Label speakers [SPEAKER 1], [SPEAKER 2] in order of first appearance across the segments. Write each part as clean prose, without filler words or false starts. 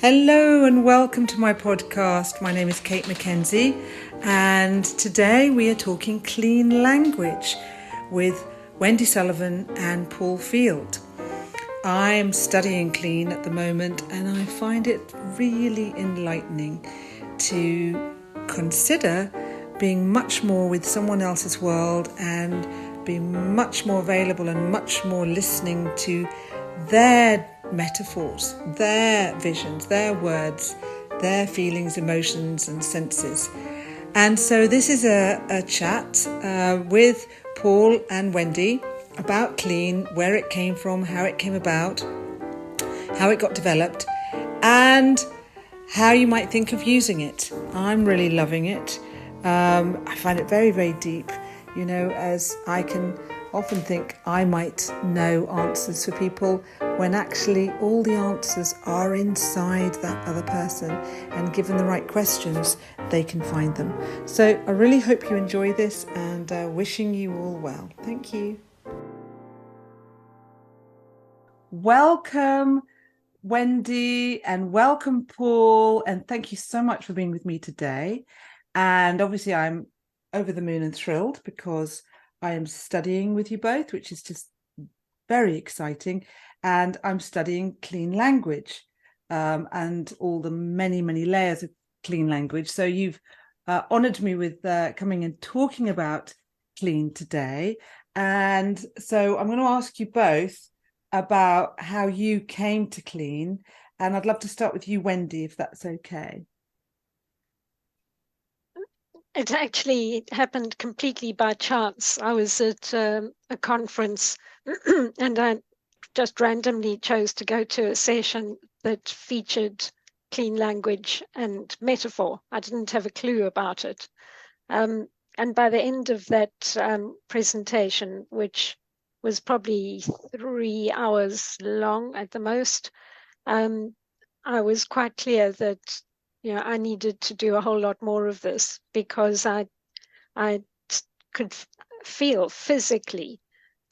[SPEAKER 1] Hello and welcome to my podcast. My name is Cate McKenzie, and today we are talking clean language with Wendy Sullivan and Paul Field. I'm studying clean at the moment, and I find it really enlightening to consider being much more with someone else's world and being much more available and much more listening to their metaphors, their visions, their words, their feelings, emotions and senses. And so this is a chat with Paul and Wendy about clean, where it came from, how it came about, how it got developed, and how you might think of using it. I'm really loving it. I find it very, very deep, as I can often think I might know answers for people when actually all the answers are inside that other person, and given the right questions, they can find them. So I really hope you enjoy this, and wishing you all well. Thank you. Welcome, Wendy, and welcome, Paul, and thank you so much for being with me today. And obviously I'm over the moon and thrilled because I am studying with you both, which is just very exciting. And I'm studying clean language and all the many, many layers of clean language. So you've honored me with coming and talking about clean today. And so I'm going to ask you both about how you came to clean. And I'd love to start with you, Wendy, if that's okay.
[SPEAKER 2] It actually happened completely by chance. I was at a conference and I just randomly chose to go to a session that featured clean language and metaphor. I didn't have a clue about it. And by the end of that presentation, which was probably 3 hours long at the most, I was quite clear that I needed to do a whole lot more of this because I could feel physically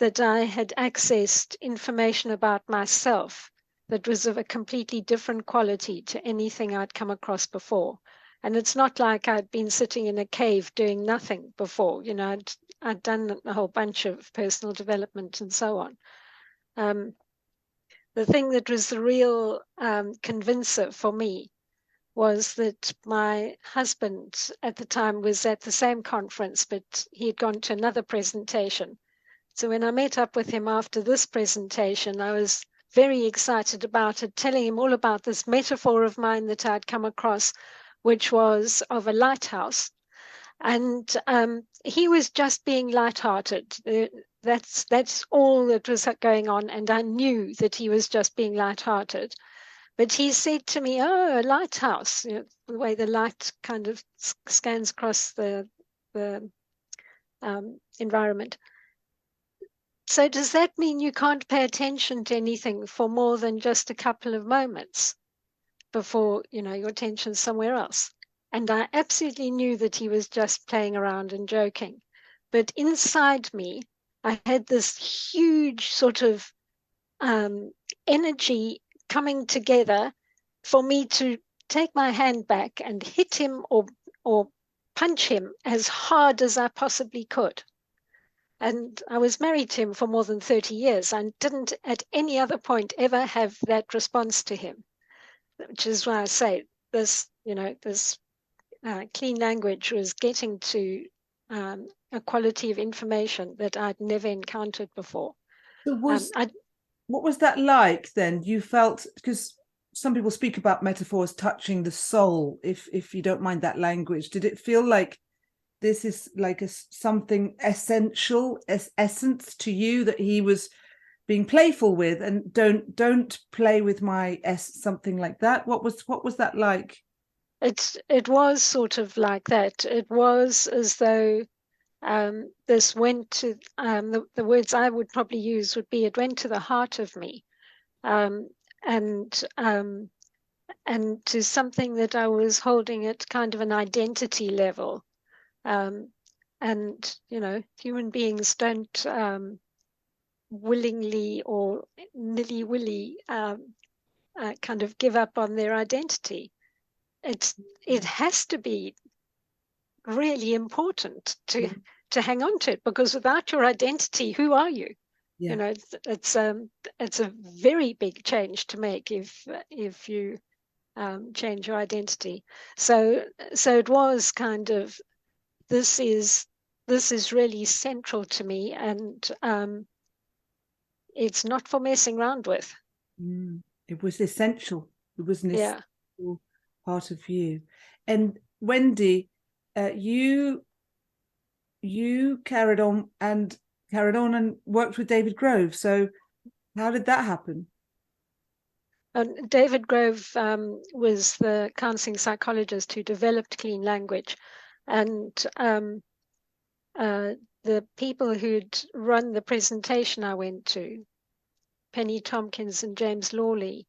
[SPEAKER 2] that I had accessed information about myself that was of a completely different quality to anything I'd come across before. And it's not like I'd been sitting in a cave doing nothing before. I'd done a whole bunch of personal development and so on. The thing that was the real convincer for me was that my husband at the time was at the same conference, but he had gone to another presentation. So when I met up with him after this presentation, I was very excited about it, telling him all about this metaphor of mine that I'd come across, which was of a lighthouse. And he was just being lighthearted. That's all that was going on. And I knew that he was just being lighthearted. But he said to me, "Oh, a lighthouse," the way the light kind of scans across the environment. So does that mean you can't pay attention to anything for more than just a couple of moments before, your attention's somewhere else? And I absolutely knew that he was just playing around and joking. But inside me, I had this huge sort of energy coming together for me to take my hand back and hit him or punch him as hard as I possibly could. And I was married to him for more than 30 years and didn't at any other point ever have that response to him, which is why I say this, this clean language was getting to a quality of information that I'd never encountered before.
[SPEAKER 1] So what was that like then? You felt, because some people speak about metaphors touching the soul, if you don't mind that language. Did it feel like this is like something essential, essence to you, that he was being playful with, and don't play with my something like that? What was that like?
[SPEAKER 2] It was sort of like that. It was as though this went to the words I would probably use would be, it went to the heart of me, um, and and to something that I was holding at kind of an identity level. Um, and human beings don't willingly or nilly-willy kind of give up on their identity. It has to be really important to hang on to it, because without your identity, who are you?
[SPEAKER 1] Yeah.
[SPEAKER 2] You know, it's a very big change to make if you change your identity. So it was kind of, this is really central to me, and it's not for messing around with.
[SPEAKER 1] It was essential. It was an
[SPEAKER 2] Yeah.
[SPEAKER 1] essential part of you. And Wendy, you carried on and worked with David Grove. So how did that happen?
[SPEAKER 2] David Grove was the counselling psychologist who developed clean language, and the people who'd run the presentation I went to, Penny Tompkins and James Lawley,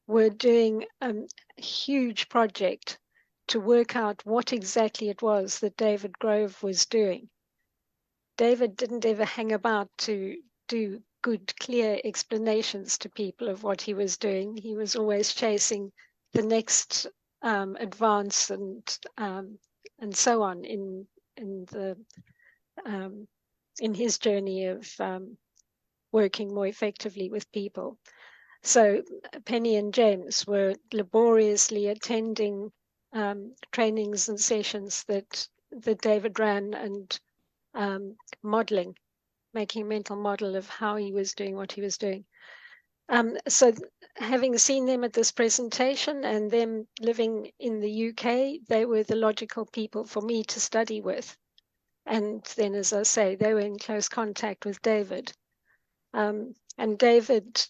[SPEAKER 2] were doing a huge project to work out what exactly it was that David Grove was doing. David didn't ever hang about to do good, clear explanations to people of what he was doing. He was always chasing the next advance and so on in the in his journey of working more effectively with people. So Penny and James were laboriously attending trainings and sessions that David ran, and modeling, making a mental model of how he was doing what he was doing. So having seen them at this presentation and them living in the UK, they were the logical people for me to study with. And then, as I say, they were in close contact with David. And David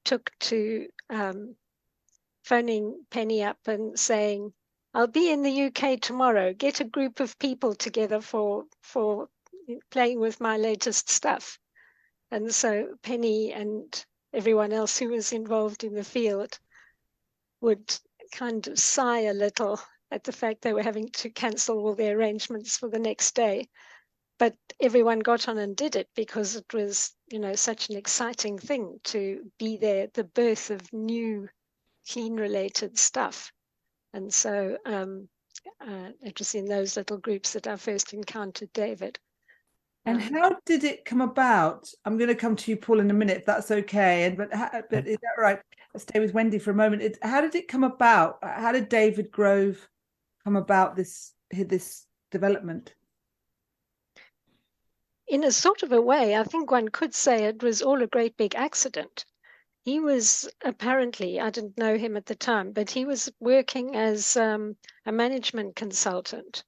[SPEAKER 2] took to phoning Penny up and saying, "I'll be in the UK tomorrow. Get a group of people together for playing with my latest stuff." And so Penny and everyone else who was involved in the field would kind of sigh a little at the fact they were having to cancel all their arrangements for the next day. But everyone got on and did it because it was, such an exciting thing to be there, the birth of new clean related stuff. And so it was in those little groups that I first encountered David.
[SPEAKER 1] And how did it come about? I'm going to come to you, Paul, in a minute, if that's okay. But is that right? Let's stay with Wendy for a moment. How did it come about? How did David Grove come about this development?
[SPEAKER 2] In a sort of a way, I think one could say it was all a great big accident. He was apparently, I didn't know him at the time, but he was working as a management consultant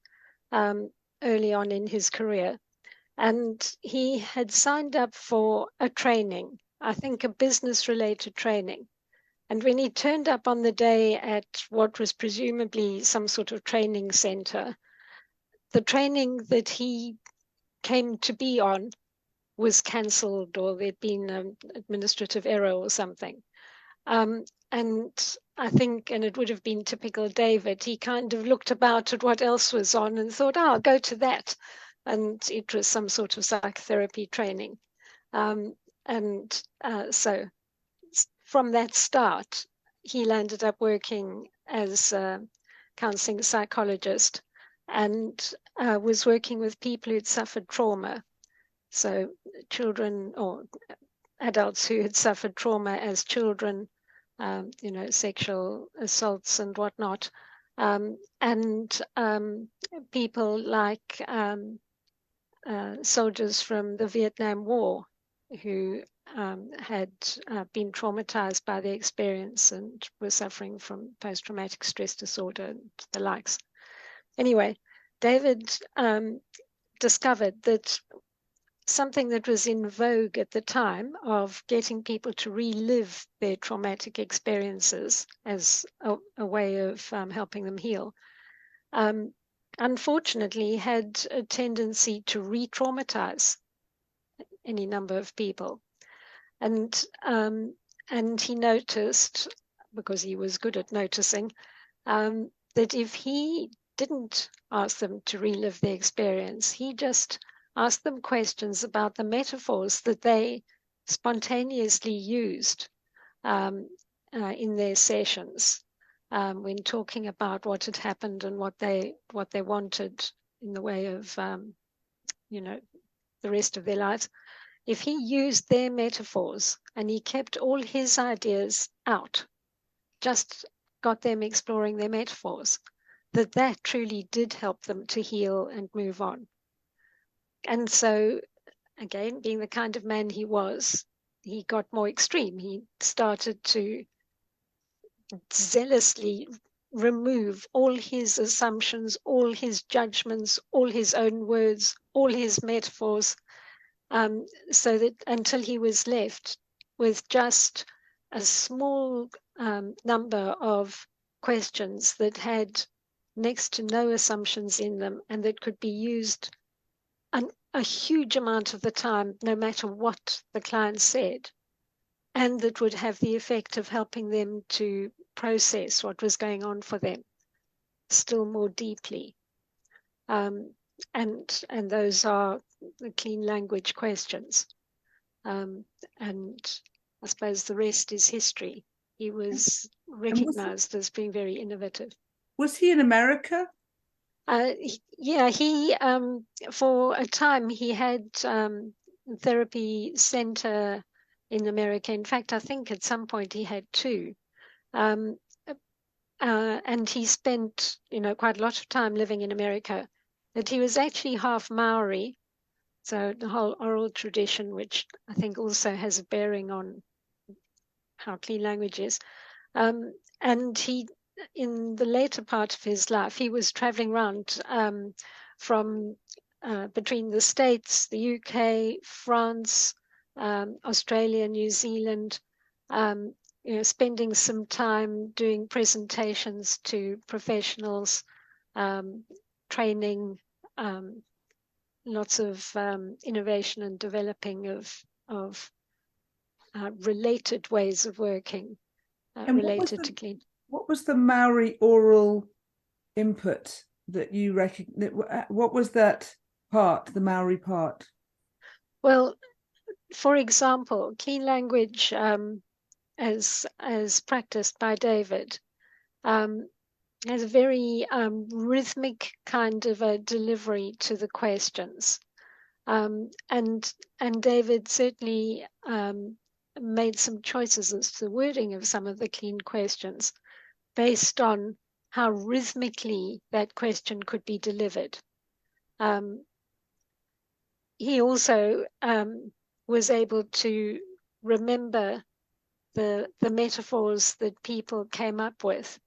[SPEAKER 2] early on in his career. And he had signed up for a training, I think a business-related training. And when he turned up on the day at what was presumably some sort of training center, the training that he came to be on was cancelled, or there'd been an administrative error or something. And I think, and it would have been typical David, he kind of looked about at what else was on and thought, I'll go to that. And it was some sort of psychotherapy training. So from that start, he landed up working as a counselling psychologist, and was working with people who'd suffered trauma. So children or adults who had suffered trauma as children, sexual assaults and whatnot, and people like soldiers from the Vietnam War who had been traumatized by the experience and were suffering from post-traumatic stress disorder and the likes. Anyway, David discovered that something that was in vogue at the time of getting people to relive their traumatic experiences as a way of helping them heal, unfortunately had a tendency to re-traumatize any number of people. And he noticed, because he was good at noticing, that if he didn't ask them to relive the experience, he just asked them questions about the metaphors that they spontaneously used in their sessions when talking about what had happened and what they wanted in the way of the rest of their lives. If he used their metaphors and he kept all his ideas out, just got them exploring their metaphors, that truly did help them to heal and move on. And so, again, being the kind of man he was, he got more extreme. He started to zealously remove all his assumptions, all his judgments, all his own words, all his metaphors, so that until he was left with just a small number of questions that had next to no assumptions in them and that could be used a huge amount of the time, no matter what the client said, and that would have the effect of helping them to process what was going on for them still more deeply. And those are the clean language questions. And I suppose the rest is history. He was recognized as being very innovative.
[SPEAKER 1] Was he in America?
[SPEAKER 2] He for a time he had therapy center in America. In fact, I think at some point he had two. And he spent, quite a lot of time living in America. But he was actually half Maori, so the whole oral tradition, which I think also has a bearing on how clean language is. And he, in the later part of his life, he was traveling around from between the States, the UK, France, Australia, New Zealand, spending some time doing presentations to professionals, training, lots of innovation and developing of related ways of working related to clean.
[SPEAKER 1] What was the Maori oral input that you recognize? What was that part, the Maori part?
[SPEAKER 2] Well, for example, clean language, as practiced by David, has a very rhythmic kind of a delivery to the questions. And David certainly made some choices as to the wording of some of the clean questions based on how rhythmically that question could be delivered. He also was able to remember the metaphors that people came up with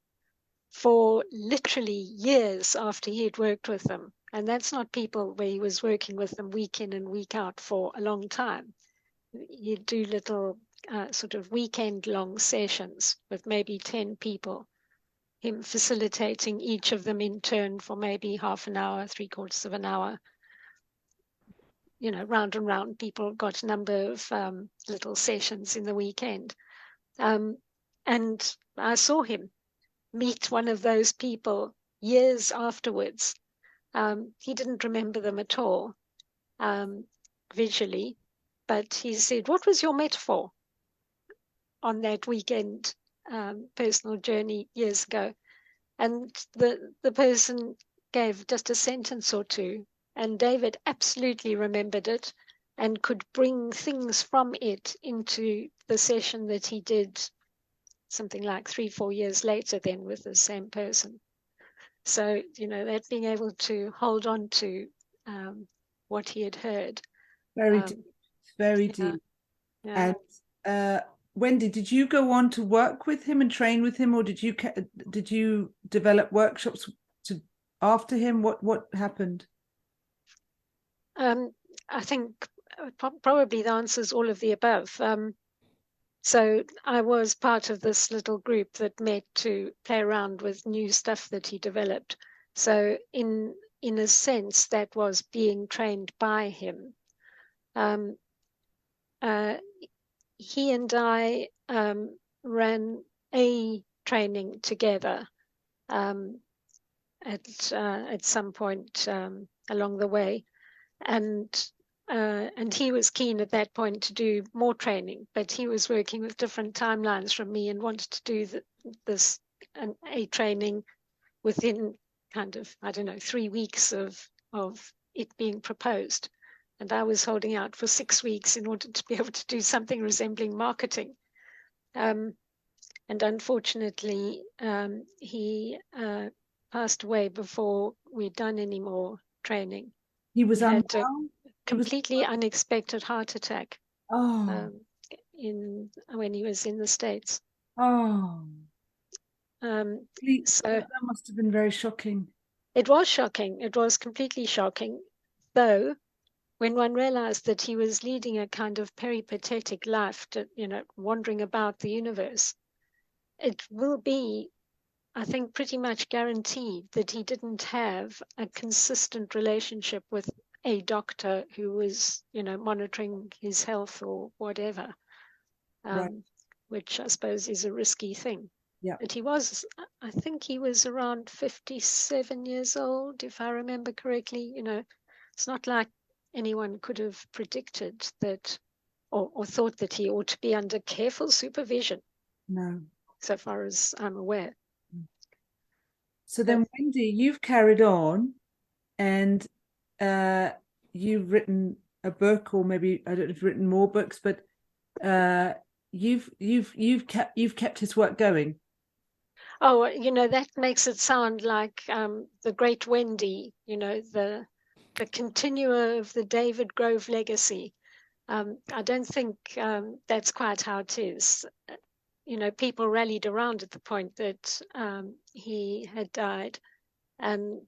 [SPEAKER 2] for literally years after he had worked with them. And that's not people where he was working with them week in and week out for a long time. He'd do little sort of weekend-long sessions with maybe 10 people, him facilitating each of them in turn for maybe half an hour, 3/4 of an hour. Round and round, people got a number of little sessions in the weekend. And I saw him meet one of those people years afterwards. He didn't remember them at all visually, but he said, "What was your metaphor on that weekend personal journey years ago?" And the person gave just a sentence or two, and David absolutely remembered it and could bring things from it into the session that he did something like 3-4 years later then with the same person. So, that being able to hold on to what he had heard.
[SPEAKER 1] Very deep, very deep.
[SPEAKER 2] Yeah.
[SPEAKER 1] And Wendy, did you go on to work with him and train with him, or did you develop workshops after him? What happened?
[SPEAKER 2] I think probably the answer is all of the above. So I was part of this little group that met to play around with new stuff that he developed. So in a sense, that was being trained by him. He and I ran a training together at some point along the way, and and he was keen at that point to do more training, but he was working with different timelines from me and wanted to do a training within kind of, I don't know, 3 weeks of it being proposed. And I was holding out for 6 weeks in order to be able to do something resembling marketing. And unfortunately, he passed away before we'd done any more training.
[SPEAKER 1] He was
[SPEAKER 2] He had a
[SPEAKER 1] unwell.
[SPEAKER 2] completely unexpected heart attack
[SPEAKER 1] Oh,
[SPEAKER 2] when he was in the States.
[SPEAKER 1] oh.
[SPEAKER 2] So
[SPEAKER 1] That must have been very shocking.
[SPEAKER 2] it was shocking. It was completely shocking, though. When one realized that he was leading a kind of peripatetic life, wandering about the universe, it will be, I think, pretty much guaranteed that he didn't have a consistent relationship with a doctor who was, monitoring his health or whatever,
[SPEAKER 1] Right.
[SPEAKER 2] which I suppose is a risky thing.
[SPEAKER 1] Yeah.
[SPEAKER 2] But I think he was around 57 years old, if I remember correctly. It's not like anyone could have predicted that or thought that he ought to be under careful supervision,
[SPEAKER 1] No.
[SPEAKER 2] so far as I'm aware.
[SPEAKER 1] So then, Wendy, you've carried on, and you've written a book, or maybe I don't know if you've written more books, but you've kept his work going.
[SPEAKER 2] Oh, that makes it sound like the great Wendy, the continuer of the David Grove legacy. I don't think that's quite how it is. People rallied around at the point that he had died, and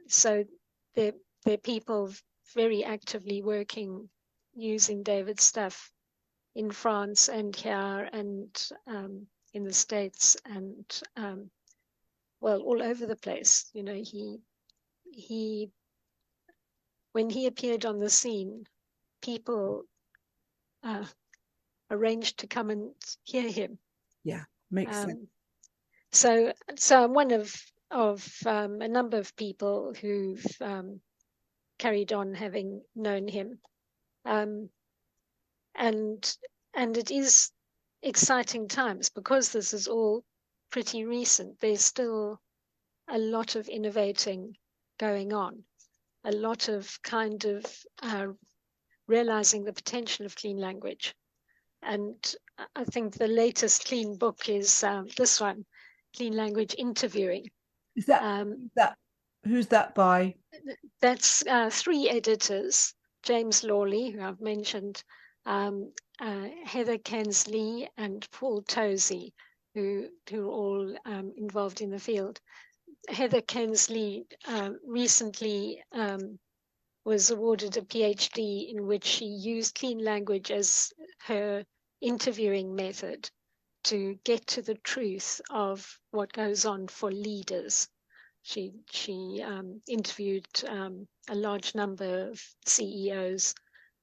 [SPEAKER 2] so there are people very actively working using David's stuff in France and here and in the States and well, all over the place. He when he appeared on the scene, people arranged to come and hear him.
[SPEAKER 1] Yeah, makes sense.
[SPEAKER 2] So I'm one of a number of people who've carried on having known him, and it is exciting times because this is all pretty recent. There's still a lot of innovating going on, a lot of kind of realizing the potential of clean language. And I think the latest clean book is this one, Clean Language Interviewing.
[SPEAKER 1] Is that who's that by?
[SPEAKER 2] That's 3 editors: James Lawley, who I've mentioned, Heather Kensley, and Paul Tosey, who are all involved in the field. Heather Kensley recently was awarded a PhD in which she used clean language as her interviewing method to get to the truth of what goes on for leaders. She interviewed a large number of CEOs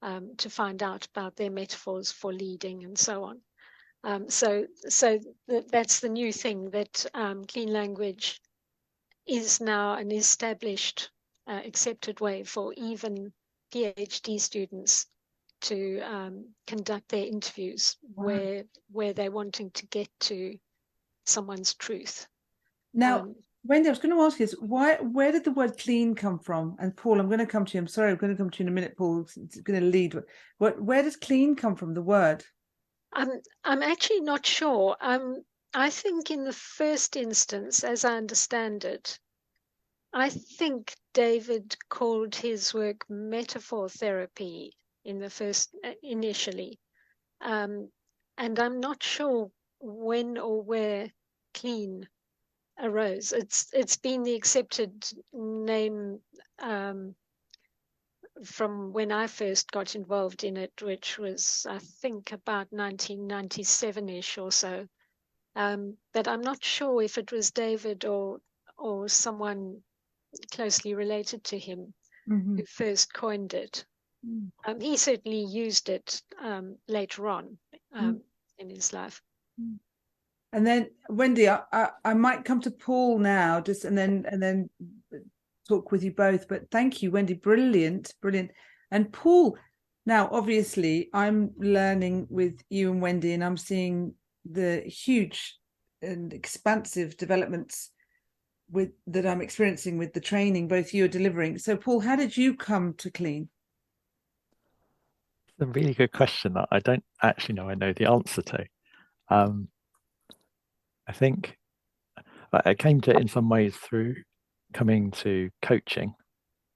[SPEAKER 2] to find out about their metaphors for leading and so on. So that's the new thing, that clean language is now an established, accepted way for even PhD students to conduct their interviews. Wow. where they're wanting to get to someone's truth.
[SPEAKER 1] Now, Wendy, I was going to ask you, where did the word clean come from? And Paul, I'm going to come to you. I'm sorry, I'm going to come to you in a minute, Paul. It's going to lead. Where does clean come from, the word?
[SPEAKER 2] I'm actually not sure. I think in the first instance, as I understand it, I think David called his work metaphor therapy initially. And I'm not sure when or where clean arose. It's been the accepted name from when I first got involved in it, which was, I think, about 1997-ish or so. But I'm not sure if it was David or someone closely related to him who first coined it. He certainly used it later on in his life.
[SPEAKER 1] And then, Wendy, I might come to Paul now, and then talk with you both, but thank you, Wendy. Brilliant, brilliant. And Paul, now obviously I'm learning with you and Wendy, and I'm seeing the huge and expansive developments that I'm experiencing with the training both you are delivering. So Paul, how did you come to clean?
[SPEAKER 3] It's a really good question that I don't actually know I know the answer to. I think I came to it in some ways through coming to coaching.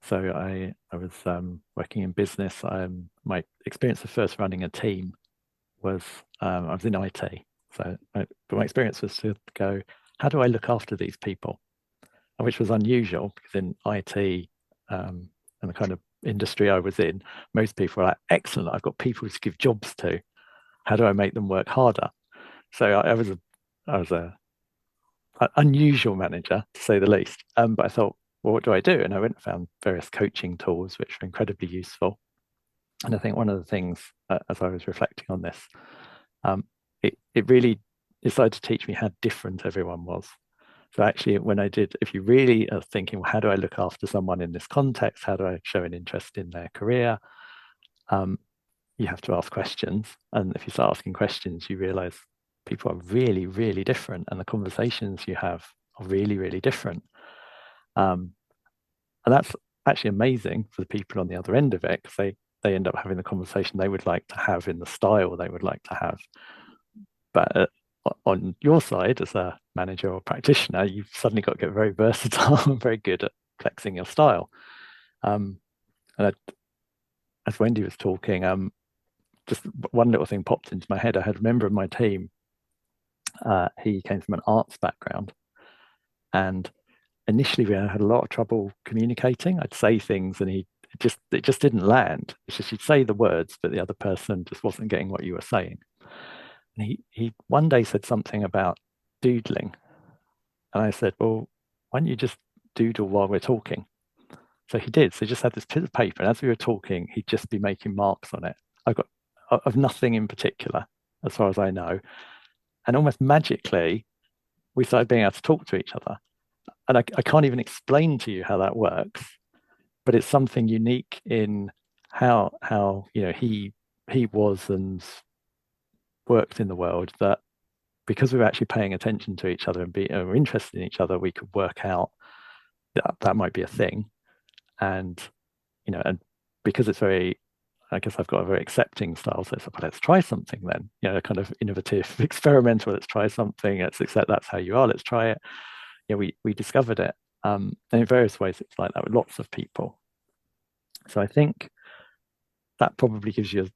[SPEAKER 3] So I was working in business. My experience of first running a team was I was in IT. But my experience was to go, how do I look after these people? Which was unusual because in IT and the kind of industry I was in, most people were like, excellent, I've got people to give jobs to. How do I make them work harder? So I was an unusual manager, to say the least. But I thought, well, what do I do? And I went and found various coaching tools, which were incredibly useful. And I think one of the things, as I was reflecting on this, it really decided to teach me how different everyone was. So actually, if you really are thinking, well, how do I look after someone in this context? How do I show an interest in their career? You have to ask questions. And if you start asking questions, you realize people are really, really different. And the conversations you have are really, really different. And that's actually amazing for the people on the other end of it, because they end up having the conversation they would like to have in the style they would like to have. But on your side, as a manager or practitioner, you've suddenly got to get very versatile and very good at flexing your style. And as Wendy was talking, just one little thing popped into my head. I had a member of my team. He came from an arts background, and initially we had a lot of trouble communicating. I'd say things, and it just didn't land. It's just you'd say the words, but the other person just wasn't getting what you were saying. And he one day said something about doodling. And I said, well, why don't you just doodle while we're talking? So he did. So he just had this piece of paper. And as we were talking, he'd just be making marks on it. I got of nothing in particular, as far as I know. And almost magically, we started being able to talk to each other. And I can't even explain to you how that works, but it's something unique in how he was and worked in the world, that because we were actually paying attention to each other and were interested in each other, we could work out that might be a thing. And because it's I guess I've got a very accepting style, so it's like, well, let's try something then, kind of innovative, experimental. Let's try something. Let's accept that's how you are. Let's try it. We discovered it. And in various ways, it's like that with lots of people. So I think that probably gives you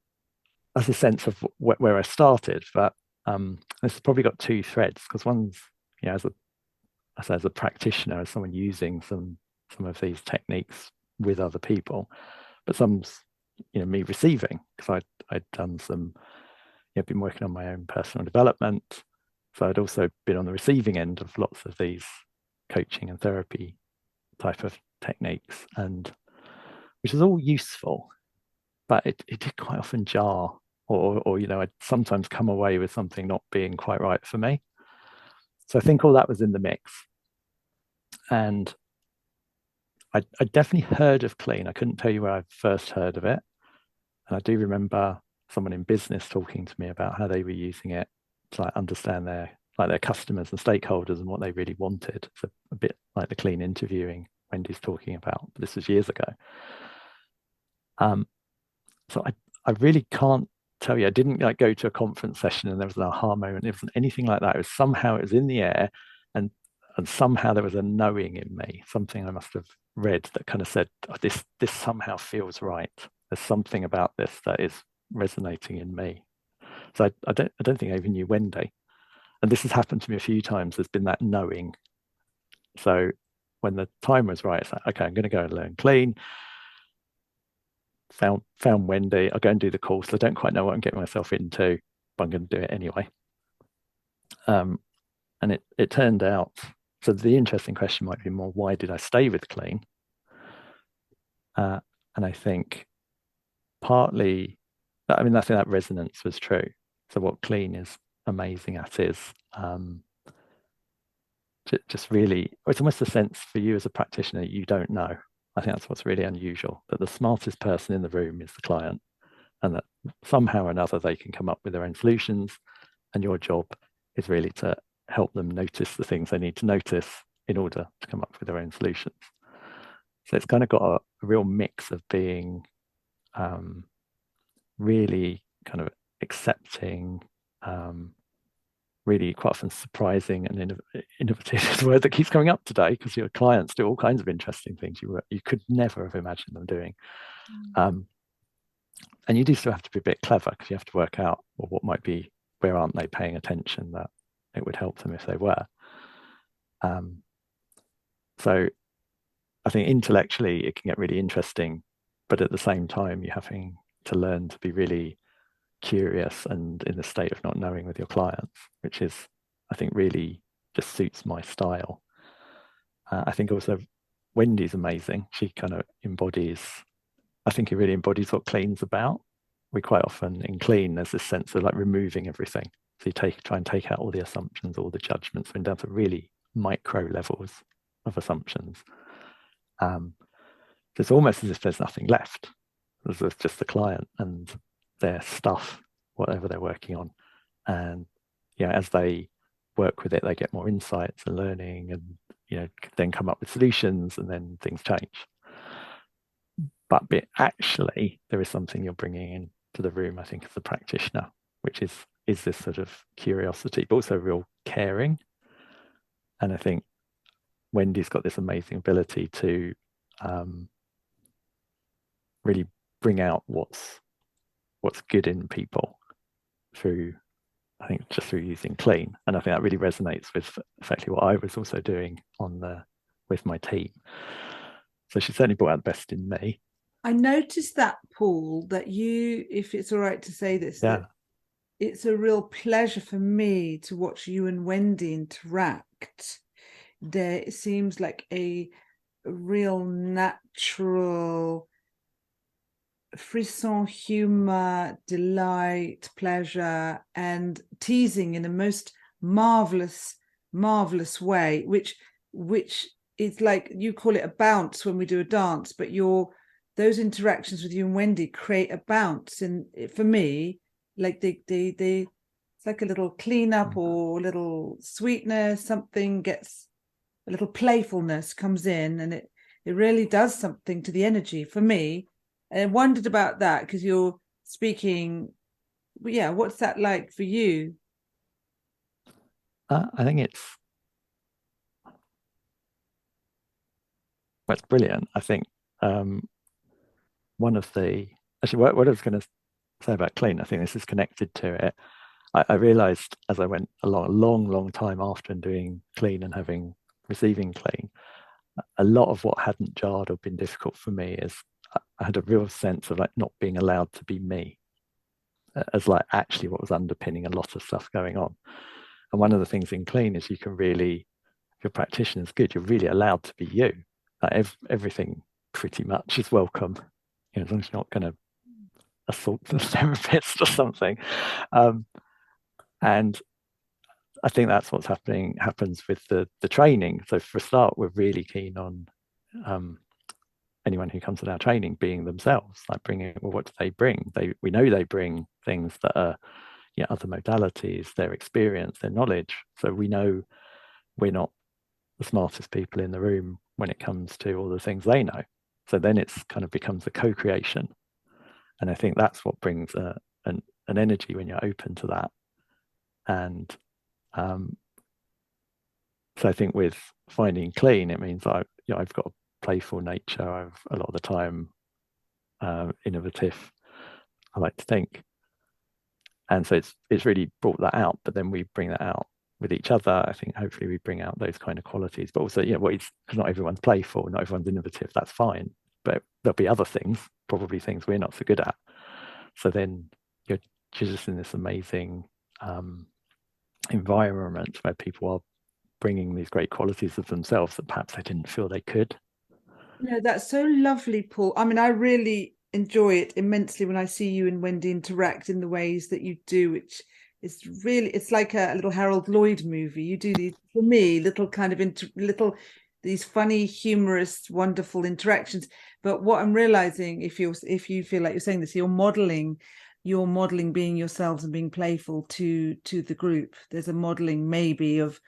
[SPEAKER 3] a sense of where I started. But this has probably got two threads, because one's, as a practitioner, as someone using some of these techniques with other people, but some's me receiving, because I'd done some, been working on my own personal development. So I'd also been on the receiving end of lots of these coaching and therapy type of techniques, and which is all useful, but it did quite often jar, or I'd sometimes come away with something not being quite right for me. So I think all that was in the mix. And I definitely heard of Clean. I couldn't tell you where I first heard of it. And I do remember someone in business talking to me about how they were using it to understand their customers and stakeholders and what they really wanted. So a bit like the Clean interviewing Wendy's talking about. But this was years ago. So I really can't tell you. I didn't go to a conference session and there was an aha moment. It wasn't anything like that. It was in the air, and somehow there was a knowing in me, something I must have read that kind of said, oh, this somehow feels right. There's something about this that is resonating in me. So I don't think I even knew Wendy. And this has happened to me a few times. There's been that knowing. So when the time was right, it's like, okay, I'm going to go and learn Clean. Found Wendy. I'll go and do the course. I don't quite know what I'm getting myself into, but I'm going to do it anyway. And it turned out, so the interesting question might be more, why did I stay with Clean? And I think partly, I think that resonance was true. So what Clean is amazing at is just really, it's almost a sense for you as a practitioner you don't know. I think that's what's really unusual, that the smartest person in the room is the client, and that somehow or another they can come up with their own solutions, and your job is really to help them notice the things they need to notice in order to come up with their own solutions. So it's kind of got a real mix of being really kind of accepting, really quite often surprising and innovative is the word that keeps coming up today, because your clients do all kinds of interesting things you could never have imagined them doing. And you do still have to be a bit clever, because you have to work out, well, what might be, where aren't they paying attention that it would help them if they were. So I think intellectually it can get really interesting, but at the same time you're having to learn to be really curious and in the state of not knowing with your clients, which is, I think, really just suits my style. I think also Wendy's amazing. She kind of embodies, I think it really embodies what clean's about. We quite often in clean, there's this sense of like removing everything. So you try and take out all the assumptions, all the judgments, and down to really micro levels of assumptions. It's almost as if there's nothing left. There's just the client and their stuff, whatever they're working on. And as they work with it, they get more insights and learning, and then come up with solutions, and then things change. But actually, there is something you're bringing into the room, I think, as a practitioner, which is this sort of curiosity, but also real caring. And I think Wendy's got this amazing ability to really bring out what's good in people through using clean. And I think that really resonates with effectively what I was also doing with my team. So she certainly brought out the best in me.
[SPEAKER 1] I noticed that, Paul, that you, if it's all right to say this, that it's a real pleasure for me to watch you and Wendy interact. There seems like a real natural frisson, humor, delight, pleasure, and teasing in a most marvelous way, which is like, you call it a bounce when we do a dance, but those interactions with you and Wendy create a bounce. And for me, like they it's like a little cleanup or a little sweetness, something gets, a little playfulness comes in, and it really does something to the energy for me. And I wondered about that, because you're speaking, what's that like for you?
[SPEAKER 3] I think it's brilliant. I think one of the, actually what I was going to say about clean, I think this is connected to it. I realized as I went along, a long time after and doing clean and receiving clean, a lot of what hadn't jarred or been difficult for me is I had a real sense of like not being allowed to be me, as like actually what was underpinning a lot of stuff going on. And one of the things in clean is you can really, if your practitioner is good, you're really allowed to be you. Like everything pretty much is welcome, as long as you're not going to assault the therapist or something. And I think that's what's happens with the training. So for a start, we're really keen on anyone who comes to our training being themselves, like bringing, well, what do they bring? We know they bring things that are other modalities, their experience, their knowledge. So we know we're not the smartest people in the room when it comes to all the things they know. So then it's kind of becomes a co-creation. And I think that's what brings an energy when you're open to that. And so I think with finding clean, it means I've got a playful nature. I've a lot of the time innovative, I like to think. And so it's really brought that out, but then we bring that out with each other. I think hopefully we bring out those kind of qualities, but also, because not everyone's playful, not everyone's innovative, that's fine. But there'll be other things, probably things we're not so good at. So then you're just in this amazing environment where people are bringing these great qualities of themselves that perhaps they didn't feel they could.
[SPEAKER 1] No, that's so lovely, Paul. I mean, I really enjoy it immensely when I see you and Wendy interact in the ways that you do, which it's like a little Harold Lloyd movie. You do these, for me, little kind of these funny, humorous, wonderful interactions. But what I'm realizing, if you feel like you're saying this, you're modeling being yourselves and being playful to the group. There's a modeling maybe of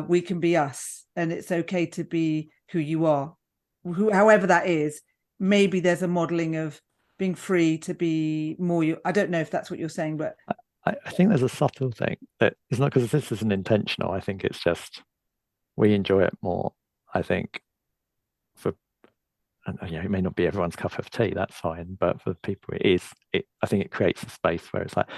[SPEAKER 1] we can be us, and it's okay to be who you are, however that is. Maybe there's a modeling of being free to be more you. I don't know if that's what you're saying, but
[SPEAKER 3] I think there's a subtle thing that it's not because this isn't intentional. I think it's just we enjoy it more. I think and it may not be everyone's cup of tea, that's fine, but for people it is. I think it creates a space where it's like,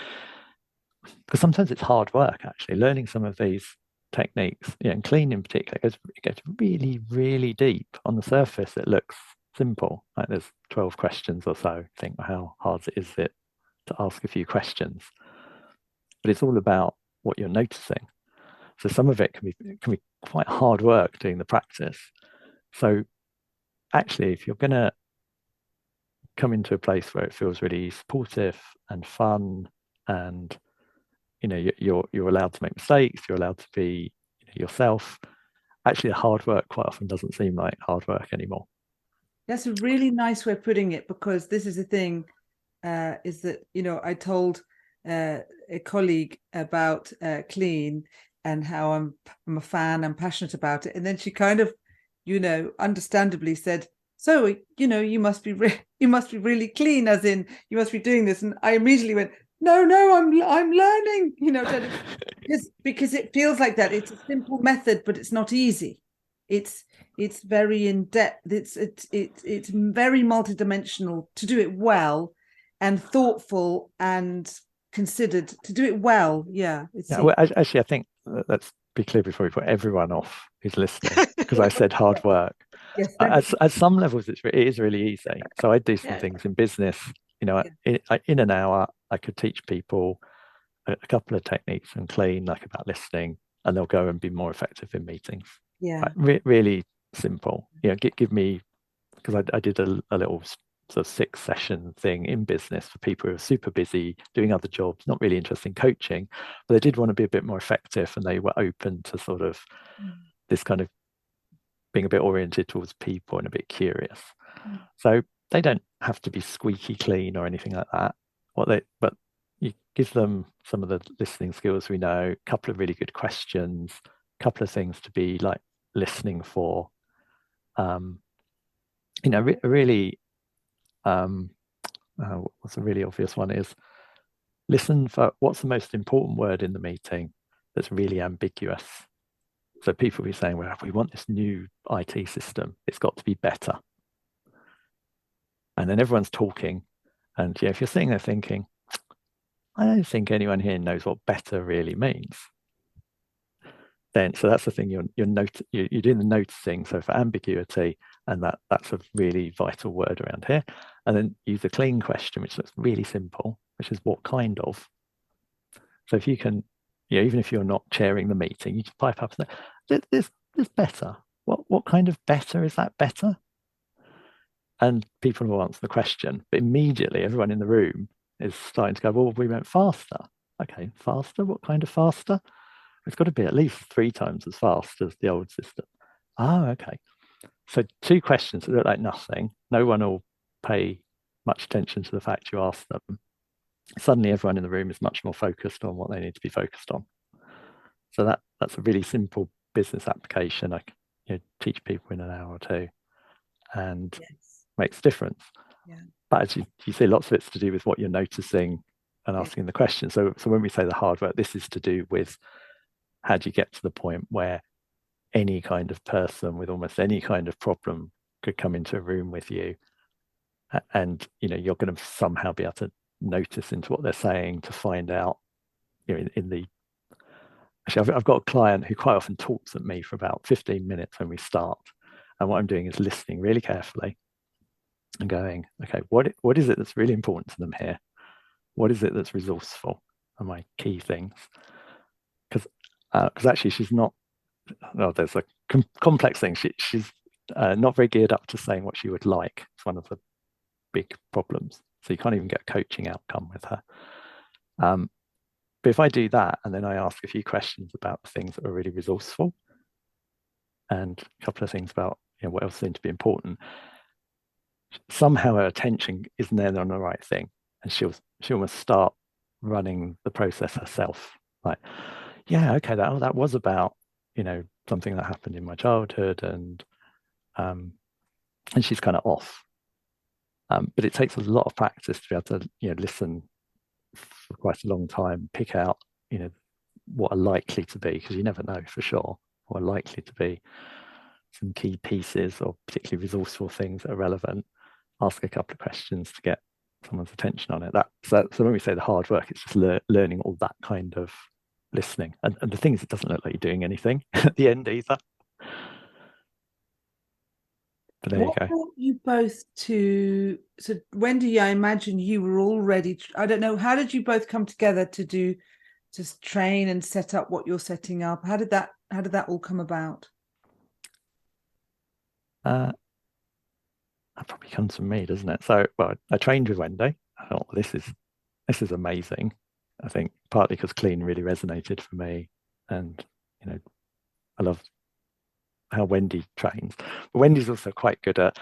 [SPEAKER 3] because sometimes it's hard work actually learning some of these techniques, and clean in particular, it gets really, really deep. On the surface it looks simple, like there's 12 questions or so. Think, well, how hard is it to ask a few questions? But it's all about what you're noticing. So some of it can be quite hard work doing the practice. So actually, if you're going to come into a place where it feels really supportive and fun, and you're allowed to make mistakes, you're allowed to be yourself, actually the hard work quite often doesn't seem like hard work anymore.
[SPEAKER 1] That's a really nice way of putting it, because this is the thing, is that I told a colleague about clean and how I'm a fan, I'm passionate about it, and then she kind of understandably said, so you must be really clean, as in you must be doing this. And I immediately went, no, I'm learning, because it feels like that. It's a simple method, but it's not easy. It's very in depth. It's very multidimensional to do it well, and thoughtful and considered to do it well.
[SPEAKER 3] Well, actually, I think let's be clear before we put everyone off who's listening, because I said hard work.
[SPEAKER 1] Yes,
[SPEAKER 3] at some levels it is really easy. So I do some things in business, in an hour I could teach people a couple of techniques and clean, like about listening, and they'll go and be more effective in meetings. Really simple. Give me, because I did a little sort of 6-session thing in business for people who are super busy doing other jobs, not really interested in coaching, but they did want to be a bit more effective, and they were open to sort of this kind of being a bit oriented towards people and a bit curious. So they don't have to be squeaky clean or anything like that. But you give them some of the listening skills we know, a couple of really good questions, a couple of things to be like listening for. Really, what's a really obvious one is listen for what's the most important word in the meeting that's really ambiguous. So people will be saying, well, if we want this new IT system, it's got to be better. And then everyone's talking. And if you're sitting there thinking, I don't think anyone here knows what better really means. So that's the thing, you're doing the noticing. So for ambiguity, and that's a really vital word around here. And then use a clean question, which looks really simple, which is what kind of. So if you can, even if you're not chairing the meeting, you just pipe up and say, there's better. What kind of better is that better? And people will answer the question, but immediately everyone in the room is starting to go, well, we went faster. Okay, faster? What kind of faster? It's got to be at least 3 times as fast as the old system. Oh, okay. So 2 questions that look like nothing. No one will pay much attention to the fact you asked them. Suddenly everyone in the room is much more focused on what they need to be focused on. So that's a really simple business application. I can teach people in an hour or 2, and makes a difference. But as you see, lots of it's to do with what you're noticing and asking the question. So when we say the hard work, this is to do with how do you get to the point where any kind of person with almost any kind of problem could come into a room with you, and you're going to somehow be able to notice into what they're saying to find out. Actually, I've got a client who quite often talks at me for about 15 minutes when we start, and what I'm doing is listening really carefully and going, okay, what is it that's really important to them here? What is it that's resourceful? Are my key things? Because actually she's not. No, there's a complex thing. She's not very geared up to saying what she would like. It's one of the big problems. So you can't even get a coaching outcome with her. But if I do that and then I ask a few questions about the things that are really resourceful and a couple of things about what else seems to be important, somehow her attention isn't there on the right thing, and she'll almost start running the process herself. Like, yeah, okay, that was about something that happened in my childhood, and she's kind of off. But it takes a lot of practice to be able to listen for quite a long time, pick out what are likely to be, because you never know for sure what are likely to be some key pieces or particularly resourceful things that are relevant. Ask a couple of questions to get someone's attention on it. So when we say the hard work, it's just learning all that kind of listening. And the thing is, it doesn't look like you're doing anything at the end either. But there
[SPEAKER 1] What
[SPEAKER 3] you go.
[SPEAKER 1] brought you both to, so Wendy, I imagine you were already, I don't know, how did you both come together to just train and set up what you're setting up? How did that all come about?
[SPEAKER 3] That probably comes from me, doesn't it? So, well, I trained with Wendy. I thought, this is amazing. I think partly because clean really resonated for me, and I love how Wendy trains. But Wendy's also quite good at.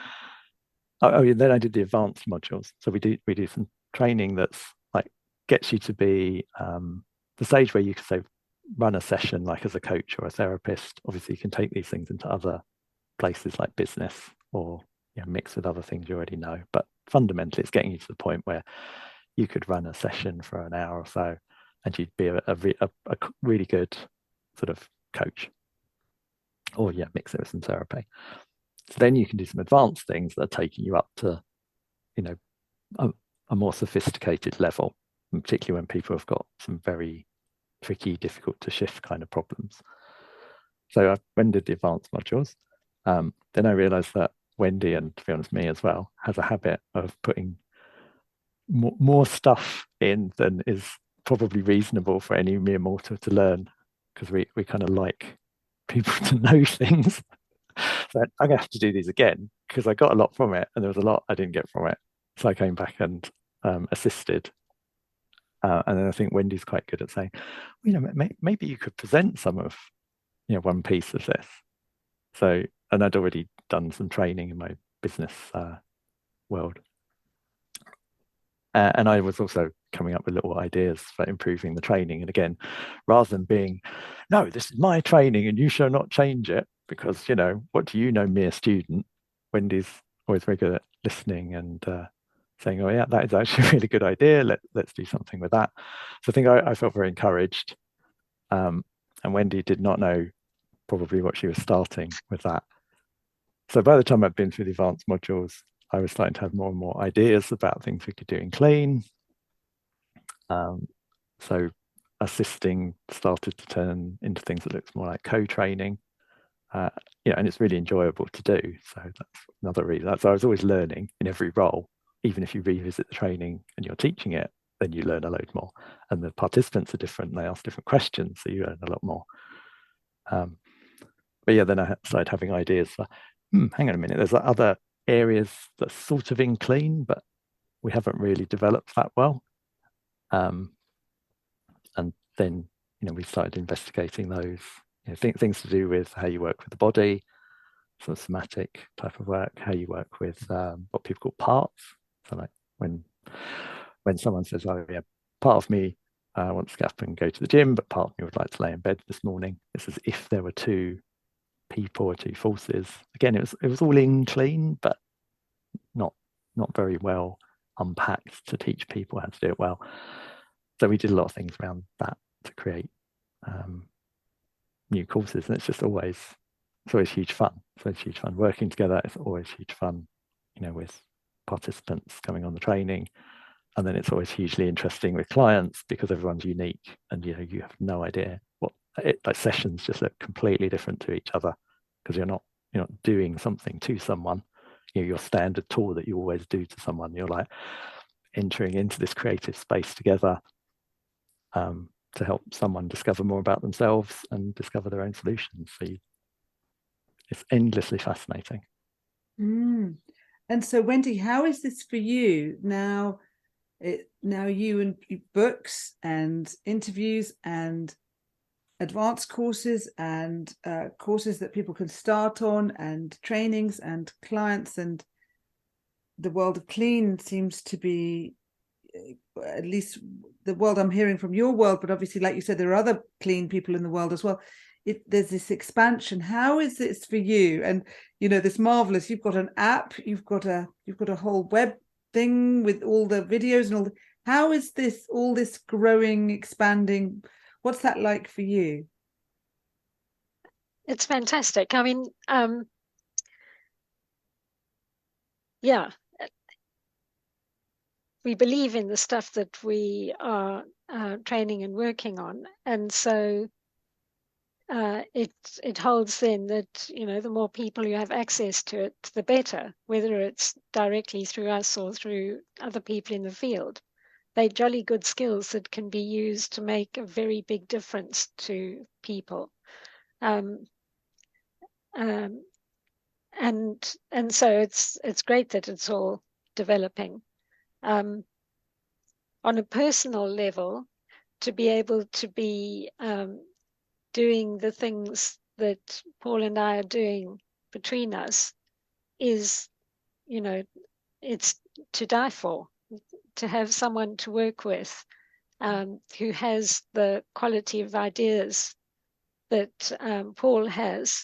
[SPEAKER 3] Then I did the advanced modules. So we do some training that's like gets you to be the stage where you can say run a session like as a coach or a therapist. Obviously, you can take these things into other places like business or mix with other things you already know. But fundamentally, it's getting you to the point where you could run a session for an hour or so, and you'd be a really good sort of coach. Or mix it with some therapy. So then you can do some advanced things that are taking you up to, a more sophisticated level, and particularly when people have got some very tricky, difficult to shift kind of problems. So I rendered the advanced modules. Then I realized that Wendy, and to be honest, me as well, has a habit of putting more stuff in than is probably reasonable for any mere mortal to learn, because we kind of like people to know things. So I'm gonna have to do these again because I got a lot from it, and there was a lot I didn't get from it. So I came back and assisted. And then I think Wendy's quite good at saying, maybe you could present some of, one piece of this. So, and I'd already done some training in my business world. And I was also coming up with little ideas for improving the training. And again, rather than being, no, this is my training and you shall not change it, because, what do you know, mere student? Wendy's always very good at listening and saying, oh, yeah, that is actually a really good idea. Let's do something with that. So I think I felt very encouraged. And Wendy did not know probably what she was starting with that. So by the time I'd been through the advanced modules, I was starting to have more and more ideas about things we could do in clean. So assisting started to turn into things that looks more like co-training. And it's really enjoyable to do. So that's another reason. So I was always learning in every role. Even if you revisit the training and you're teaching it, then you learn a load more. And the participants are different. They ask different questions, so you learn a lot more. But then I started having ideas for, hang on a minute, there's other areas that's sort of in clean, but we haven't really developed that well. And then, we started investigating those, things to do with how you work with the body, sort of somatic type of work, how you work with what people call parts. So like when someone says, oh yeah, part of me wants to get up and go to the gym, but part of me would like to lay in bed this morning. It's as if there were two people or two forces. Again, it was all in clean, but not very well unpacked to teach people how to do it well. So we did a lot of things around that to create new courses, and it's always huge fun. So it's huge fun working together. It's always huge fun, with participants coming on the training, and then it's always hugely interesting with clients because everyone's unique, and you have no idea like sessions just look completely different to each other because you're not doing something to someone. Your standard tour that you always do to someone. You're like entering into this creative space together to help someone discover more about themselves and discover their own solutions. So it's endlessly fascinating.
[SPEAKER 1] And so, Wendy, how is this for you now? Now you and books and interviews and advanced courses and courses that people can start on and trainings and clients, and the world of clean seems to be, at least the world I'm hearing from your world, but obviously, like you said, there are other clean people in the world as well. There's this expansion. How is this for you? And this marvelous, you've got an app, you've got a whole web thing with all the videos and all how is all this growing, expanding? What's that like for you?
[SPEAKER 2] It's fantastic. I mean, yeah, we believe in the stuff that we are training and working on, and so it holds then that the more people you have access to it, the better, whether it's directly through us or through other people in the field. They're jolly good skills that can be used to make a very big difference to people. And so it's great that it's all developing. On a personal level, to be able to be doing the things that Paul and I are doing between us is, it's to die for. To have someone to work with who has the quality of ideas that Paul has,